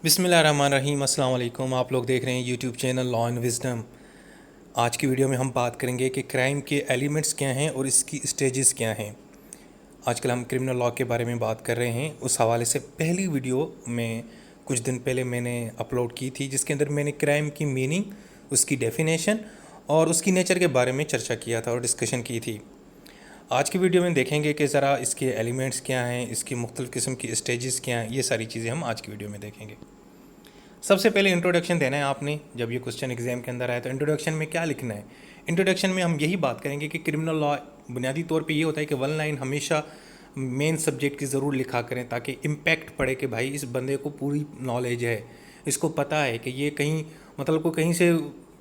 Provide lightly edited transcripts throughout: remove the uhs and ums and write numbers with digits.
बिस्मिल्लाहिर्रहमानिर्रहीम। अस्सलाम वालेकुम। आप लोग देख रहे हैं YouTube channel law and wisdom. आज की वीडियो में हम बात करेंगे कि क्राइम के एलिमेंट्स क्या हैं और इसकी स्टेजेस क्या हैं। आजकल हम क्रिमिनल लॉ के बारे में बात कर रहे हैं। उस हवाले से पहली वीडियो में कुछ दिन पहले मैंने अपलोड की थी, जिसके अंदर मैंने क्राइम की मीनिंग, उसकी डेफिनेशन और उसकी नेचर के बारे में चर्चा किया था और डिस्कशन की थी। आज की वीडियो में देखेंगे कि ज़रा इसके एलिमेंट्स क्या हैं, इसकी मुख्तलिफ़ किस्म की स्टेजेस क्या हैं। ये सारी चीज़ें हम आज की वीडियो में देखेंगे। सबसे पहले इंट्रोडक्शन देना है आपने। जब ये क्वेश्चन एग्जाम के अंदर आया तो इंट्रोडक्शन में क्या लिखना है। इंट्रोडक्शन में हम यही बात करेंगे कि क्रिमिनल लॉ बुनियादी तौर पे ये होता है कि वन लाइन हमेशा मेन सब्जेक्ट की ज़रूर लिखा करें, ताकि इम्पैक्ट पड़े कि भाई इस बंदे को पूरी नॉलेज है, इसको पता है कि ये कहीं मतलब को कहीं से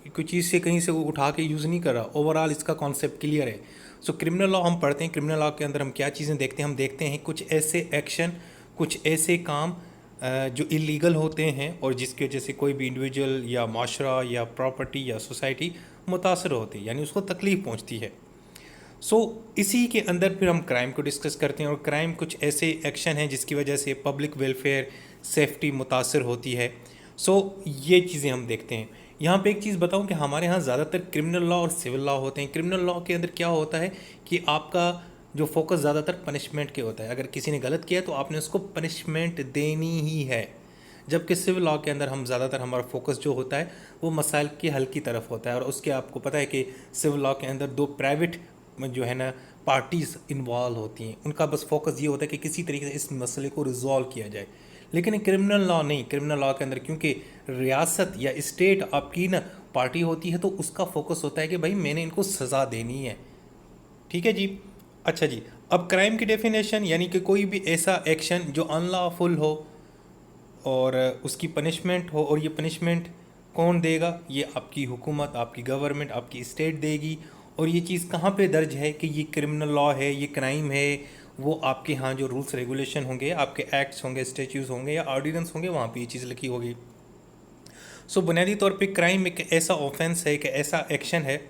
कोई चीज़ से कहीं से वो उठा के यूज़ नहीं कर रहा, ओवरऑल इसका कॉन्सेप्ट क्लियर है। सो क्रिमिनल लॉ हम पढ़ते हैं। क्रिमिनल लॉ के अंदर हम क्या चीज़ें देखते हैं, हम देखते हैं कुछ ऐसे एक्शन, कुछ ऐसे काम जो इलीगल होते हैं और जिसकी वजह से कोई भी इंडिविजुअल या माशरा या प्रॉपर्टी या सोसाइटी मुतासर होती है, यानी उसको तकलीफ़ पहुंचती है। इसी के अंदर फिर हम क्राइम को डिस्कस करते हैं, और क्राइम कुछ ऐसे एक्शन हैं जिसकी वजह से पब्लिक वेलफेयर, सेफ्टी मुतासर होती है। ये चीज़ें हम देखते हैं। यहाँ पे एक चीज़ बताऊँ कि हमारे यहाँ ज़्यादातर क्रिमिनल लॉ और सिविल लॉ होते हैं। क्रिमिनल लॉ के अंदर क्या होता है कि आपका जो फोकस ज़्यादातर पनिशमेंट के होता है। अगर किसी ने गलत किया तो आपने उसको पनिशमेंट देनी ही है। जबकि सिविल लॉ के अंदर हम ज़्यादातर हमारा फोकस जो होता है वो मसाइल के हल की तरफ होता है। और उसके आपको पता है कि सिविल लॉ के अंदर दो प्राइवेट जो है ना पार्टीज़ इन्वॉल्व होती हैं, उनका बस फोकस ये होता है कि किसी तरीके से इस मसले को रिजॉल्व किया जाए। लेकिन क्रिमिनल लॉ नहीं। क्रिमिनल लॉ के अंदर क्योंकि रियासत या स्टेट आपकी ना पार्टी होती है, तो उसका फोकस होता है कि भाई मैंने इनको सज़ा देनी है। ठीक है जी। अच्छा जी, अब क्राइम की डेफिनेशन, यानी कि कोई भी ऐसा एक्शन जो अनलॉफुल हो और उसकी पनिशमेंट हो, और ये पनिशमेंट कौन देगा? ये आपकी हुकूमत, आपकी गवर्नमेंट, आपकी स्टेट देगी। और ये चीज़ कहाँ पे दर्ज है कि ये क्रिमिनल लॉ है, ये क्राइम है? वो आपके यहाँ जो रूल्स रेगुलेशन होंगे, आपके एक्ट्स होंगे, स्टेच्यूज होंगे या ऑर्डिनेंस होंगे, वहाँ पे ये चीज़ लिखी होगी। बुनियादी तौर पे क्राइम एक ऐसा ऑफेंस है, एक ऐसा एक्शन है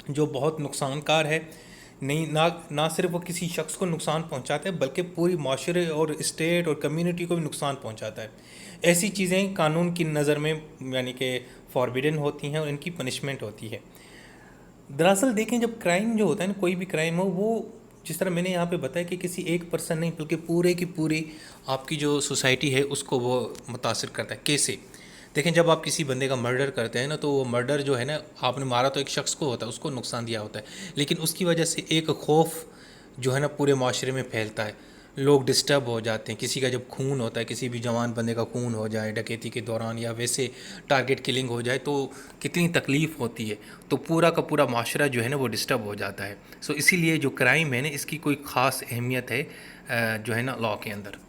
जो बहुत नुकसानकार है। नहीं, ना सिर्फ वो किसी शख्स को नुकसान पहुंचाता है, बल्कि पूरी माशरे और स्टेट और कम्युनिटी को भी नुकसान पहुंचाता है। ऐसी चीज़ें कानून की नज़र में यानी कि फॉरबिडन होती हैं और इनकी पनिशमेंट होती है। दरअसल देखें, जब क्राइम जो होता है ना, कोई भी क्राइम हो, वो जिस तरह मैंने यहाँ पे बताया कि किसी एक पर्सन नहीं बल्कि पूरे की पूरी आपकी जो सोसाइटी है उसको वो मुतासर करता है। कैसे? देखें, जब आप किसी बंदे का मर्डर करते हैं ना, तो वो मर्डर जो है ना, आपने मारा तो एक शख्स को होता है, उसको नुकसान दिया होता है, लेकिन उसकी वजह से एक खौफ जो है ना पूरे माशरे में फैलता है। लोग डिस्टर्ब हो जाते हैं। किसी का जब खून होता है, किसी भी जवान बंदे का खून हो जाए डकैती के दौरान या वैसे टारगेट किलिंग हो जाए, तो कितनी तकलीफ़ होती है। तो पूरा का पूरा माशरा जो है ना वो डिस्टर्ब हो जाता है। इसीलिए जो क्राइम है ना, इसकी कोई ख़ास अहमियत है जो है ना लॉ के अंदर।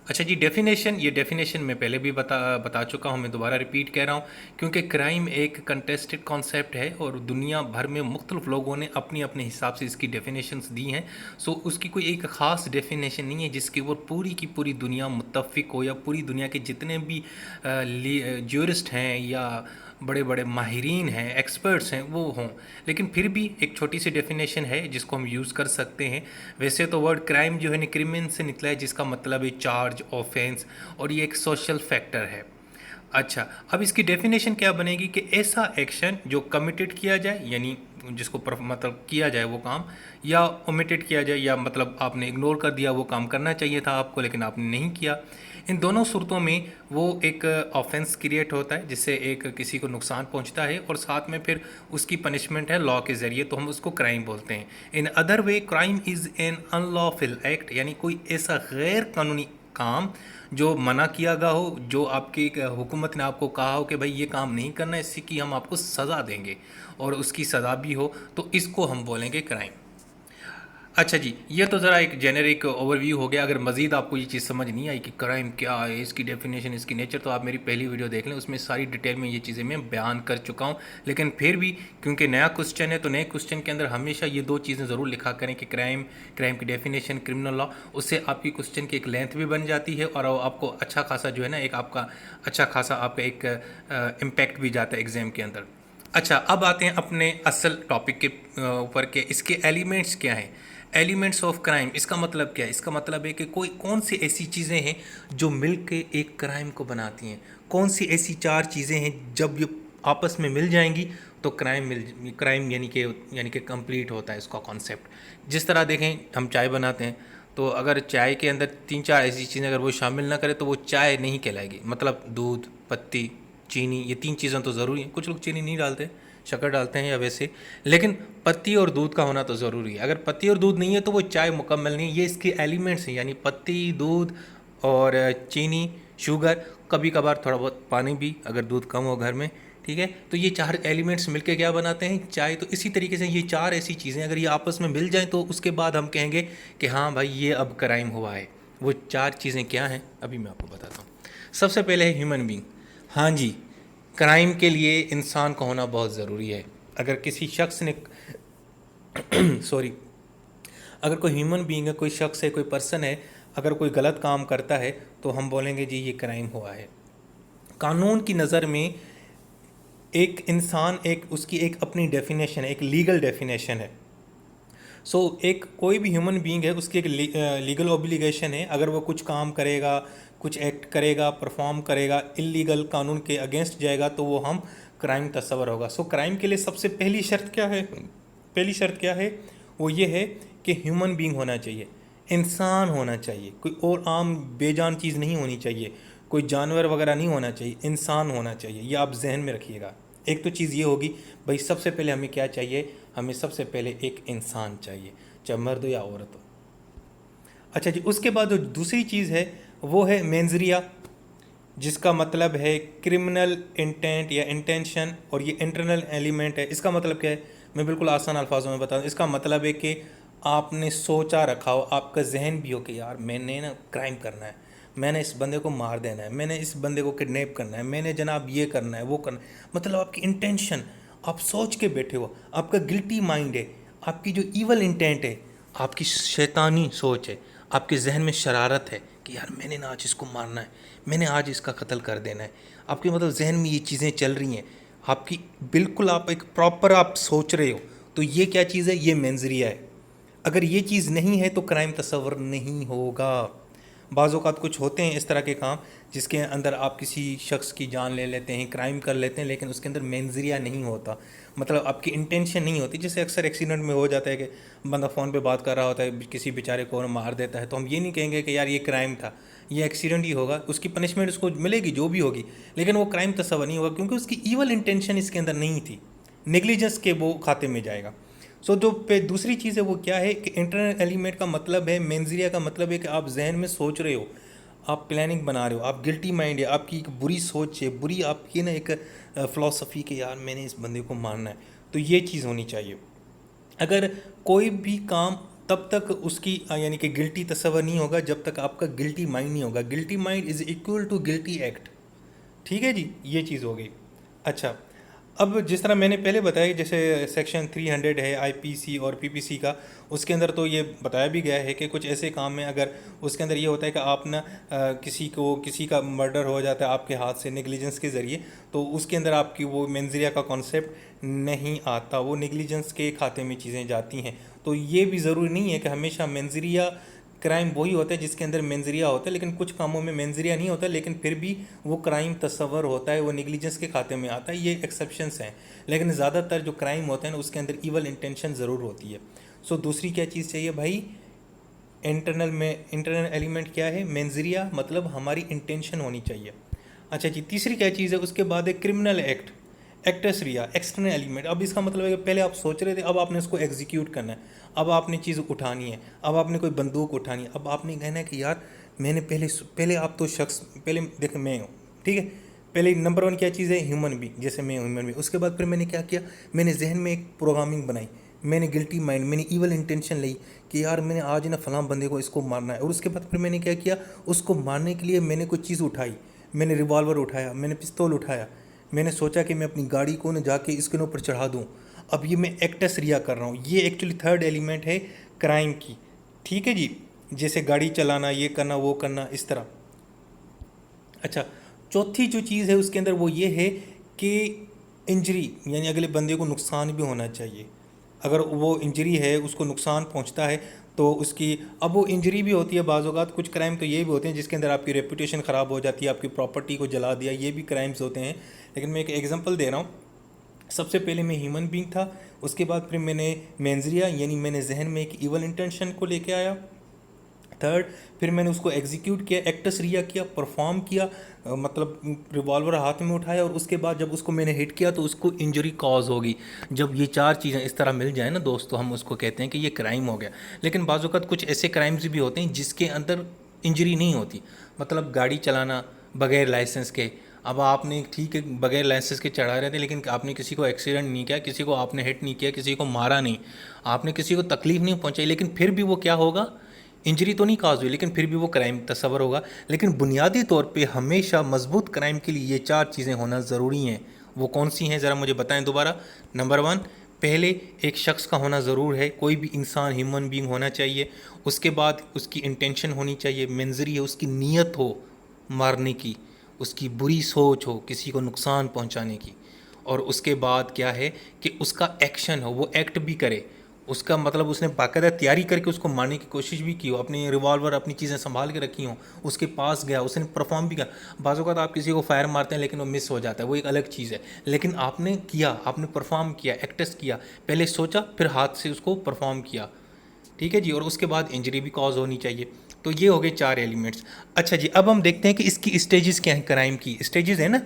अच्छा जी, डेफिनेशन, ये डेफिनेशन मैं पहले भी बता चुका हूँ, मैं दोबारा रिपीट कह रहा हूँ, क्योंकि क्राइम एक कंटेस्टेड कॉन्सेप्ट है और दुनिया भर में मुख्तलिफ लोगों ने अपनी अपने हिसाब से इसकी डेफिनेशंस दी हैं। उसकी कोई एक ख़ास डेफिनेशन नहीं है जिसके ऊपर पूरी की पूरी दुनिया मुत्तफ़िक हो, या पूरी दुनिया के जितने भी ज्यूरिस्ट हैं या बड़े बड़े माहिरीन हैं, एक्सपर्ट्स हैं, वो हों। लेकिन फिर भी एक छोटी सी डेफिनेशन है जिसको हम यूज़ कर सकते हैं। वैसे तो वर्ड क्राइम जो है ना क्रिमिन से निकला है, जिसका मतलब है चार्ज, ऑफेंस, और ये एक सोशल फैक्टर है। अच्छा, अब इसकी डेफिनेशन क्या बनेगी कि ऐसा एक्शन जो कमिटेड किया जाए, यानी जिसको मतलब किया जाए वो काम, या ओमिटेड किया जाए, या मतलब आपने इग्नोर कर दिया, वो काम करना चाहिए था आपको लेकिन आपने नहीं किया। इन दोनों सूरतों में वो एक ऑफेंस क्रिएट होता है जिससे एक किसी को नुकसान पहुंचता है, और साथ में फिर उसकी पनिशमेंट है लॉ के ज़रिए, तो हम उसको क्राइम बोलते हैं। In other way, crime is an unlawful act, यानी कोई ऐसा गैर कानूनी काम जो मना किया गया हो, जो आपकी हुकूमत ने आपको कहा हो कि भाई ये काम नहीं करना, इससे कि हम आपको सज़ा देंगे, और उसकी सज़ा भी हो, तो इसको हम बोलेंगे क्राइम। अच्छा जी, ये तो ज़रा एक जेनरिक ओवरव्यू हो गया। अगर मज़ीद आपको ये चीज़ समझ नहीं आई कि क्राइम क्या है, इसकी डेफिनेशन, इसकी नेचर, तो आप मेरी पहली वीडियो देख लें, उसमें सारी डिटेल में ये चीज़ें मैं बयान कर चुका हूँ। लेकिन फिर भी क्योंकि नया क्वेश्चन है, तो नए क्वेश्चन के अंदर हमेशा ये दो चीज़ें ज़रूर लिखा करें कि क्राइम, क्राइम की डेफिनेशन, क्रिमिनल लॉ। उससे आपकी क्वेश्चन की एक लेंथ भी बन जाती है, और आपको अच्छा खासा जो है ना, एक आपका अच्छा खासा आपका एक इम्पैक्ट भी जाता है एग्ज़ाम के अंदर। अच्छा, अब आते हैं अपने असल टॉपिक के ऊपर के इसके एलिमेंट्स क्या हैं। एलिमेंट्स ऑफ क्राइम, इसका मतलब क्या है? इसका मतलब है कि कोई कौन सी ऐसी चीज़ें हैं जो मिल के एक क्राइम को बनाती हैं। कौन सी ऐसी चार चीज़ें हैं जब ये आपस में मिल जाएंगी तो क्राइम यानी कि कंप्लीट होता है इसका कॉन्सेप्ट। जिस तरह देखें, हम चाय बनाते हैं, तो अगर चाय के अंदर तीन चार ऐसी चीज़ें अगर वो शामिल ना करे तो वो चाय नहीं कहलाएगी। मतलब दूध, पत्ती, चीनी, ये तीन चीज़ें तो ज़रूरी हैं। कुछ लोग चीनी नहीं डालते, शक्कर डालते हैं या वैसे, लेकिन पत्ती और दूध का होना तो ज़रूरी है। अगर पत्ती और दूध नहीं है तो वो चाय मुकम्मल नहीं है। ये इसके एलिमेंट्स हैं, यानी पत्ती, दूध और चीनी, शुगर, कभी कभार थोड़ा बहुत पानी भी अगर दूध कम हो घर में, ठीक है। तो ये चार एलिमेंट्स मिलके क्या बनाते हैं? चाय। तो इसी तरीके से ये चार ऐसी चीज़ें अगर ये आपस में मिल जाएं तो उसके बाद हम कहेंगे कि हाँ भाई ये अब क्राइम हुआ है। वो चार चीज़ें क्या हैं अभी मैं आपको बताता हूँ। सबसे पहले है ह्यूमन बीइंग। हाँ जी, क्राइम के लिए इंसान का होना बहुत ज़रूरी है। अगर किसी शख्स ने सॉरी, अगर कोई ह्यूमन बीइंग है, कोई शख्स है, कोई पर्सन है, अगर कोई गलत काम करता है तो हम बोलेंगे जी ये क्राइम हुआ है। कानून की नज़र में एक इंसान, एक उसकी एक अपनी डेफिनेशन है, एक लीगल डेफिनेशन है। एक कोई भी ह्यूमन बीइंग है, उसकी एक लीगल ऑब्लिगेशन है। अगर वो कुछ काम करेगा, कुछ एक्ट करेगा, परफॉर्म करेगा, इलीगल कानून के अगेंस्ट जाएगा तो वो हम क्राइम तस्वर होगा। क्राइम के लिए सबसे पहली शर्त क्या है? पहली शर्त क्या है? वो ये है कि ह्यूमन बीइंग होना चाहिए, इंसान होना चाहिए, कोई और आम बेजान चीज़ नहीं होनी चाहिए, कोई जानवर वगैरह नहीं होना चाहिए, इंसान होना चाहिए। ये आप जहन में रखिएगा। एक तो चीज़ ये होगी भाई, सबसे पहले हमें क्या चाहिए? हमें सबसे पहले एक इंसान चाहिए, चाहे मर्द हो या औरत हो। अच्छा जी, उसके बाद जो दूसरी चीज़ है वो है मेंजरिया, जिसका मतलब है क्रिमिनल इंटेंट या इंटेंशन, और ये इंटरनल एलिमेंट है। इसका मतलब क्या है? मैं बिल्कुल आसान अल्फाजों में बता दूँ। इसका मतलब है कि आपने सोचा रखा हो, आपका जहन भी हो कि यार मैंने ना क्राइम करना है, मैंने इस बंदे को मार देना है, मैंने इस बंदे को किडनैप करना है, मैंने जनाब ये करना है, वो करना है। मतलब आपकी इंटेंशन, आप सोच के बैठे हो, आपका गिल्टी माइंड है, आपकी जो ईवल इंटेंट है, आपकी शैतानी सोच है, आपके जहन में शरारत है कि यार मैंने ना आज इसको मारना है, मैंने आज इसका कत्ल कर देना है। आपके मतलब जहन में ये चीज़ें चल रही हैं, आपकी बिल्कुल आप एक प्रॉपर आप सोच रहे हो। तो ये क्या चीज़ है? ये मेंजरिया है। अगर ये चीज़ नहीं है तो क्राइम तस्वर नहीं होगा। बाज़ औक़ात कुछ होते हैं इस तरह के काम जिसके अंदर आप किसी शख्स की जान ले लेते हैं, क्राइम कर लेते हैं, लेकिन उसके अंदर मेंजरिया नहीं होता, मतलब आपकी इंटेंशन नहीं होती। जैसे अक्सर एक्सीडेंट में हो जाता है कि बंदा फ़ोन पे बात कर रहा होता है, किसी बेचारे को मार देता है, तो हम ये नहीं कहेंगे कि यार ये क्राइम था, ये एक्सीडेंट ही होगा, उसकी पनिशमेंट उसको मिलेगी जो भी होगी, लेकिन वो क्राइम तस्वर नहीं होगा क्योंकि उसकी ईवल इंटेंशन इसके अंदर नहीं थी। नेग्लिजेंस के वो खाते में जाएगा। जो पे दूसरी चीज़ है वो क्या है कि इंटरनल एलिमेंट का मतलब है, मेंजरिया का मतलब है कि आप जहन में सोच रहे हो, आप प्लानिंग बना रहे हो, आप गिल्टी माइंड है, आपकी एक बुरी सोच है, बुरी आपकी ना एक फ़िलासफ़ी कि यार मैंने इस बंदे को मारना है। तो ये चीज़ होनी चाहिए। अगर कोई भी काम तब तक उसकी यानी कि गिल्टी तस्वर नहीं होगा जब तक आपका गिल्टी माइंड नहीं होगा। Guilty mind is equal to guilty act. ठीक है जी, ये चीज़ हो गई। अच्छा, अब जिस तरह मैंने पहले बताया, जैसे सेक्शन 300 है आईपीसी और पीपीसी का, उसके अंदर तो ये बताया भी गया है कि कुछ ऐसे काम में अगर उसके अंदर ये होता है कि आप ना किसी का मर्डर हो जाता है आपके हाथ से नेग्लिजेंस के ज़रिए, तो उसके अंदर आपकी वो मेंजरिया का कॉन्सेप्ट नहीं आता, वो नेग्लिजेंस के खाते में चीज़ें जाती हैं। तो ये भी ज़रूरी नहीं है कि हमेशा मेंजरिया क्राइम वही होता है जिसके अंदर मेंजरिया होता है, लेकिन कुछ कामों में मेंजरिया नहीं होता लेकिन फिर भी वो क्राइम तस्वर होता है, वो नेग्लिजेंस के खाते में आता है। ये एक्सेप्शंस हैं, लेकिन ज़्यादातर जो क्राइम होता है ना उसके अंदर ईवल इंटेंशन ज़रूर होती है। दूसरी क्या चीज़ चाहिए भाई? इंटरनल एलिमेंट क्या है? मेंजरिया, मतलब हमारी इंटेंशन होनी चाहिए। अच्छा जी, तीसरी क्या चीज़ है? उसके बाद है क्रिमिनल एक्ट, एक्टस रिया, एक्सटर्नल एलिमेंट। अब इसका मतलब है कि पहले आप सोच रहे थे, अब आपने इसको एग्जीक्यूट करना है, अब आपने चीज़ उठानी है, अब आपने कोई बंदूक उठानी है, अब आपने कहना है कि यार मैंने पहले आप तो शख्स, पहले देखें मैं हूँ, ठीक है, पहले नंबर 1 क्या चीज़ है? ह्यूमन बीइंग, जैसे मैं ह्यूमन बीइंग। उसके बाद फिर मैंने क्या किया? मैंने जहन में एक प्रोग्रामिंग बनाई, मैंने गिल्टी माइंड, मैंने ईवल इंटेंशन ली कि यार मैंने आज ना फलां बंदे को इसको मारना है। और उसके बाद फिर मैंने क्या किया? उसको मारने के लिए मैंने कोई चीज़ उठाई, मैंने रिवॉल्वर उठाया, मैंने पिस्तौल उठाया, मैंने सोचा कि मैं अपनी गाड़ी को ना जाके इसके ऊपर चढ़ा दूँ। अब ये मैं एक्टस रिया कर रहा हूँ। ये एक्चुअली थर्ड एलिमेंट है क्राइम की, ठीक है जी, जैसे गाड़ी चलाना, ये करना, वो करना, इस तरह। अच्छा, चौथी जो चीज़ है उसके अंदर वो ये है कि इंजरी, यानी अगले बंदे को नुकसान भी होना चाहिए। अगर वो इंजरी है, उसको नुकसान पहुंचता है, तो उसकी अब वो इंजरी भी होती है। बाज़ औक़ात कुछ क्राइम तो ये भी होते हैं जिसके अंदर आपकी रेपुटेशन ख़राब हो जाती है, आपकी प्रॉपर्टी को जला दिया, ये भी क्राइम्स होते हैं। लेकिन मैं एक एग्जांपल दे रहा हूँ। सबसे पहले मैं ह्यूमन बीइंग था, उसके बाद फिर मैंने मेंजरिया यानी मैंने जहन में एक इवल इंटेंशन को लेके आया। थर्ड, फिर मैंने उसको एग्जीक्यूट किया, एक्टस रिया किया, परफॉर्म किया, मतलब रिवॉल्वर हाथ में उठाया, और उसके बाद जब उसको मैंने हिट किया तो उसको इंजरी कॉज होगी। जब ये चार चीज़ें इस तरह मिल जाए ना दोस्तों, हम उसको कहते हैं कि ये क्राइम हो गया। लेकिन बाज़ वक़्त कुछ ऐसे क्राइम्स भी होते हैं जिसके अंदर इंजरी नहीं होती, मतलब गाड़ी चलाना बगैर लाइसेंस के। अब आपने ठीक है बगैर लाइसेंस के चढ़ा रहे थे, लेकिन आपने किसी को एक्सीडेंट नहीं किया, किसी को आपने हिट नहीं किया, किसी को मारा नहीं, आपने किसी को तकलीफ नहीं पहुंचाई, लेकिन फिर भी वो क्या होगा, इंजरी तो नहीं काज हुई, लेकिन फिर भी वो क्राइम तस्वर होगा। लेकिन बुनियादी तौर पे हमेशा मजबूत क्राइम के लिए ये चार चीज़ें होना ज़रूरी हैं। वो कौन सी हैं ज़रा मुझे बताएं दोबारा। नंबर वन, पहले एक शख्स का होना ज़रूर है, कोई भी इंसान ह्यूमन बीइंग होना चाहिए। उसके बाद उसकी इंटेंशन होनी चाहिए, मेंजरी है, उसकी नीयत हो मारने की, उसकी बुरी सोच हो किसी को नुकसान पहुंचाने की। और उसके बाद क्या है कि उसका एक्शन हो, वो एक्ट भी करे, उसका मतलब उसने बाकायदा तैयारी करके उसको मारने की कोशिश भी की हो, अपनी रिवॉल्वर अपनी चीज़ें संभाल के रखी हों, उसके पास गया, उसने परफॉर्म भी किया। बाज़ औक़ात आप किसी को फायर मारते हैं लेकिन वो मिस हो जाता है, वो एक अलग चीज़ है। लेकिन आपने किया, आपने परफॉर्म किया, एक्टस किया, पहले सोचा फिर हाथ से उसको परफॉर्म किया, ठीक है जी। और उसके बाद इंजरी भी कॉज होनी चाहिए। तो ये हो गए चार एलिमेंट्स। अच्छा जी, अब हम देखते हैं कि इसकी स्टेजेस क्या हैं। क्राइम की स्टेजेस है ना,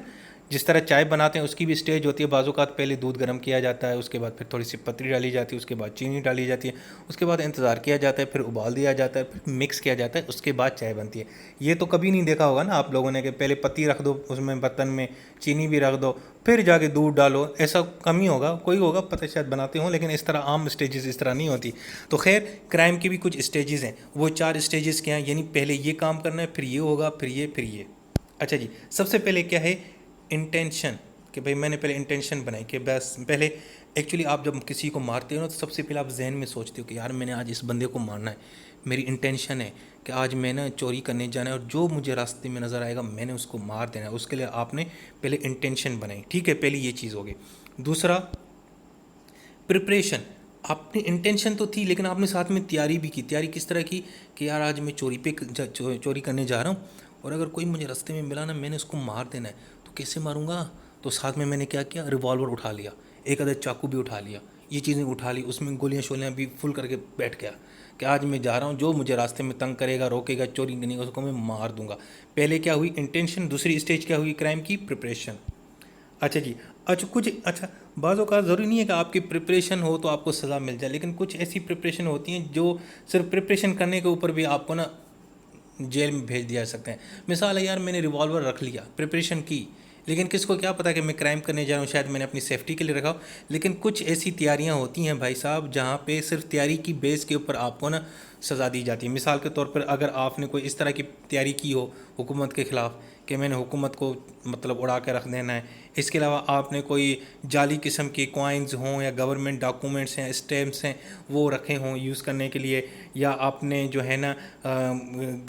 जिस तरह चाय बनाते हैं उसकी भी स्टेज होती है। बाज़-औक़ात पहले दूध गर्म किया जाता है, उसके बाद फिर थोड़ी सी पत्ती डाली जाती है, उसके बाद चीनी डाली जाती है, उसके बाद इंतज़ार किया जाता है, फिर उबाल दिया जाता है, फिर मिक्स किया जाता है, उसके बाद चाय बनती है। ये तो कभी नहीं देखा होगा ना आप लोगों ने कि पहले पत्ती रख दो उसमें बर्तन में, चीनी भी रख दो, फिर जाके दूध डालो। ऐसा कम ही होगा, कोई होगा पता शायद बनाते हों, लेकिन इस तरह आम स्टेजेस इस तरह नहीं होती। तो खैर क्राइम की भी कुछ स्टेजेस हैं। वो चार स्टेजेस क्या हैं, यानी पहले ये काम करना है, फिर ये होगा, फिर ये, फिर ये। अच्छा जी, सबसे पहले क्या है, इंटेंशन, कि भाई मैंने पहले इंटेंशन बनाई कि बस पहले एक्चुअली आप जब किसी को मारते हो ना तो सबसे पहले आप जहन में सोचते हो कि यार मैंने आज इस बंदे को मारना है, मेरी इंटेंशन है कि आज मैंने चोरी करने जाना है और जो मुझे रास्ते में नज़र आएगा मैंने उसको मार देना है। उसके लिए आपने पहले इंटेंशन बनाई, ठीक है, पहले ये चीज़ होगी। दूसरा, प्रिपरेशन। आपने इंटेंशन तो थी लेकिन आपने साथ में तैयारी भी की। तैयारी किस तरह की कि यार आज मैं चोरी करने जा रहा हूँ और अगर कोई मुझे रास्ते में मिला ना मैंने उसको मार देना है, तो कैसे मारूंगा। तो साथ में मैंने क्या किया, रिवॉल्वर उठा लिया, एक आधा चाकू भी उठा लिया, ये चीज़ें उठा ली, उसमें गोलियां शोलियाँ भी फुल करके बैठ गया कि आज मैं जा रहा हूँ, जो मुझे रास्ते में तंग करेगा, रोकेगा, चोरी करने का, उसको मैं मार दूंगा। पहले क्या हुई, इंटेंशन। दूसरी स्टेज क्या हुई, क्राइम की, प्रिपरेशन। अच्छा जी, अच्छा बाज़ औक़ात ज़रूरी नहीं है कि आपकी प्रिपरेशन हो तो आपको सज़ा मिल जाए, लेकिन कुछ ऐसी प्रिपरेशन होती हैं जो सिर्फ प्रिपरेशन करने के ऊपर भी आपको ना जेल में भेज दिया जा सकते हैं। मिसाल है, यार मैंने रिवॉल्वर रख लिया, प्रिपरेशन की, लेकिन किसको क्या पता कि मैं क्राइम करने जा रहा हूँ, शायद मैंने अपनी सेफ्टी के लिए रखा हो। लेकिन कुछ ऐसी तैयारियाँ होती हैं भाई साहब जहाँ पे सिर्फ तैयारी की बेस के ऊपर आपको ना सज़ा दी जाती है। मिसाल के तौर पर अगर आपने कोई इस तरह की तैयारी की हो हुकूमत के ख़िलाफ़ कि मैंने हुकूमत को मतलब उड़ा के रख देना है, इसके अलावा आपने कोई जाली किस्म के कॉइन्स हों या गवर्नमेंट डॉक्यूमेंट्स हैं, स्टैम्प्स हैं, वो रखे हों यूज़ करने के लिए, या आपने जो है ना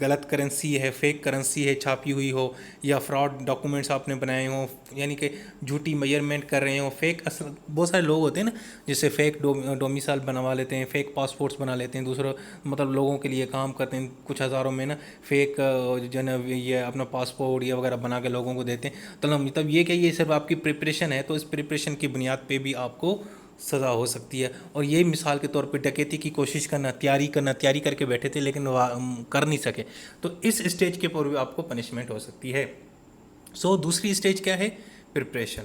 गलत करेंसी है, फेक करेंसी है छापी हुई हो, या फ्रॉड डॉक्यूमेंट्स आपने बनाए हों, यानी कि झूठी मेजरमेंट कर रहे हों, फेक असल बहुत सारे लोग होते हैं ना जिससे फेक डोमिसाइल बनवा लेते हैं, फेक पासपोर्ट्स बना लेते हैं, दूसरों मतलब लोगों के लिए काम करते हैं, कुछ हज़ारों में ना फेक जो है ये अपना पासपोर्ट ये वगैरह बना के लोगों को देते हैं। तो मतलब ये क्या, ये सिर्फ आपकी प्रिपरेशन है, तो इस प्रिपरेशन की बुनियाद पे भी आपको सज़ा हो सकती है। और ये मिसाल के तौर पे डकैती की कोशिश करना, तैयारी करके बैठे थे लेकिन कर नहीं सके, तो इस स्टेज के ऊपर भी आपको पनिशमेंट हो सकती है। सो दूसरी स्टेज क्या है, प्रिपरेशन।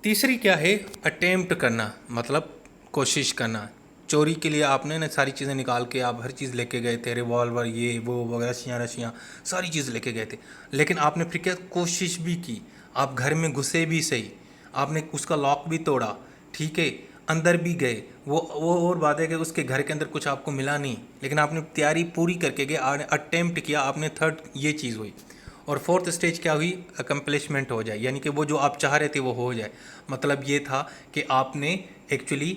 तीसरी क्या है, अटेम्प्ट करना, मतलब कोशिश करना। चोरी के लिए आपने ना सारी चीज़ें निकाल के आप हर चीज़ लेके गए थे, रिवॉल्वर ये वो वगैरह रशियाँ सारी चीज़ लेके गए थे, लेकिन आपने फिर क्या कोशिश भी की, आप घर में घुसे भी सही, आपने उसका लॉक भी तोड़ा, ठीक है, अंदर भी गए, वो और बात है कि उसके घर के अंदर कुछ आपको मिला नहीं, लेकिन आपने तैयारी पूरी करके गए, आपने अटेम्प्ट किया, आपने थर्ड ये चीज़ हुई। और फोर्थ स्टेज क्या हुई, अकम्पलिशमेंट हो जाए, यानी कि वो जो आप चाह रहे थे वो हो जाए। मतलब ये था कि आपने एक्चुअली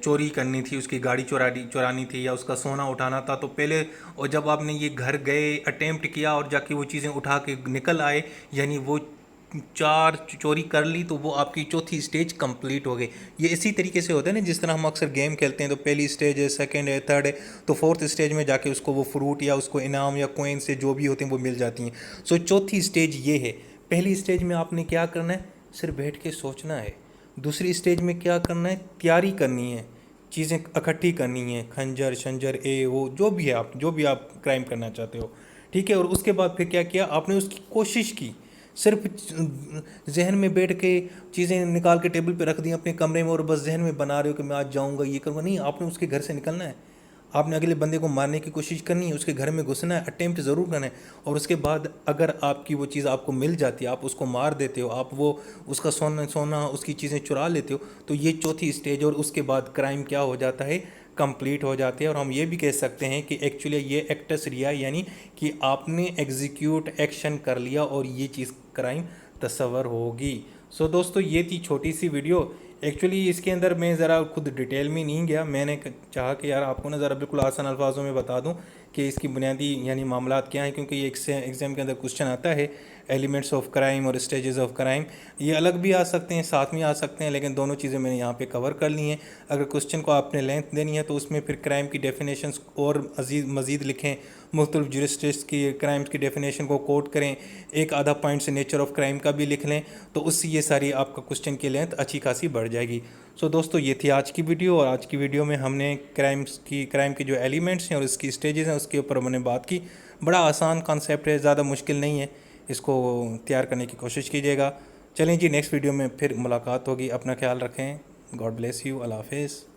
चोरी करनी थी, उसकी गाड़ी चुरानी थी या उसका सोना उठाना था, तो पहले और जब आपने ये घर गए, अटेम्प्ट किया और जाके वो चीज़ें उठा के निकल आए, यानी वो 4 चोरी कर ली तो वो आपकी चौथी स्टेज कंप्लीट हो गई। ये इसी तरीके से होता है ना, जिस तरह हम अक्सर गेम खेलते हैं तो पहली स्टेज है, सेकंड है, थर्ड है, तो फोर्थ स्टेज में जाके उसको वो फ्रूट या उसको इनाम या कोइन से जो भी होते हैं वो मिल जाती हैं। सो चौथी स्टेज ये है। पहली स्टेज में आपने क्या करना है, सिर्फ बैठ के सोचना है। दूसरी स्टेज में क्या करना है, तैयारी करनी है, चीज़ें इकट्ठी करनी है, खंजर शंजर ए वो जो भी आप क्राइम करना चाहते हो, ठीक है। और उसके बाद फिर क्या किया आपने, उसकी कोशिश की। सिर्फ जहन में बैठ के चीज़ें निकाल के टेबल पे रख दी अपने कमरे में और बस जहन में बना रहे हो कि मैं आज जाऊंगा ये करूँगा, नहीं, आपने उसके घर से निकलना है। आपने अगले बंदे को मारने की कोशिश करनी है, उसके घर में घुसना है, अटेम्प्ट ज़रूर करना है। और उसके बाद अगर आपकी वो चीज़ आपको मिल जाती है, आप उसको मार देते हो, आप वो उसका सोना उसकी चीज़ें चुरा लेते हो, तो ये चौथी स्टेज और उसके बाद क्राइम क्या हो जाता है, कंप्लीट हो जाते हैं। और हम ये भी कह सकते हैं कि एक्चुअली ये एक्टस रिया, यानी कि आपने एग्जीक्यूट एक्शन कर लिया और ये चीज़ क्राइम तस्वर होगी। सो दोस्तों, ये थी छोटी सी वीडियो। एक्चुअली इसके अंदर मैं ज़रा खुद डिटेल में नहीं गया, मैंने चाहा कि यार आपको ना ज़रा बिल्कुल आसान अल्फाजों में बता दूं कि इसकी बुनियादी यानी मामलात क्या हैं, क्योंकि ये एग्ज़ाम के अंदर क्वेश्चन आता है एलिमेंट्स ऑफ क्राइम और स्टेजेस ऑफ क्राइम। ये अलग भी आ सकते हैं, साथ में आ सकते हैं, लेकिन दोनों चीज़ें मैंने यहाँ पे कवर कर ली हैं। अगर क्वेश्चन को आपने लेंथ देनी है तो उसमें फिर क्राइम की डेफिनेशंस और मज़ीद लिखें, मुख्तलिफ जुरिस्डिक्शंस की क्राइम्स की डेफिनेशन को कोट करें, एक आधा पॉइंट से नेचर ऑफ क्राइम का भी लिख लें, तो उससे ये सारी आपका क्वेश्चन की लेंथ अच्छी खासी बढ़ जाएगी। सो दोस्तों, ये थी आज की वीडियो, और आज की वीडियो में हमने क्राइम के जो एलिमेंट्स हैं और इसकी स्टेजेस हैं उसके ऊपर हमने बात की। बड़ा आसान कॉन्सेप्ट है, ज़्यादा मुश्किल नहीं है, इसको तैयार करने की कोशिश कीजिएगा। चलें जी, नेक्स्ट वीडियो में फिर मुलाकात होगी। अपना ख्याल रखें। God bless you. अल्लाह हाफिज़।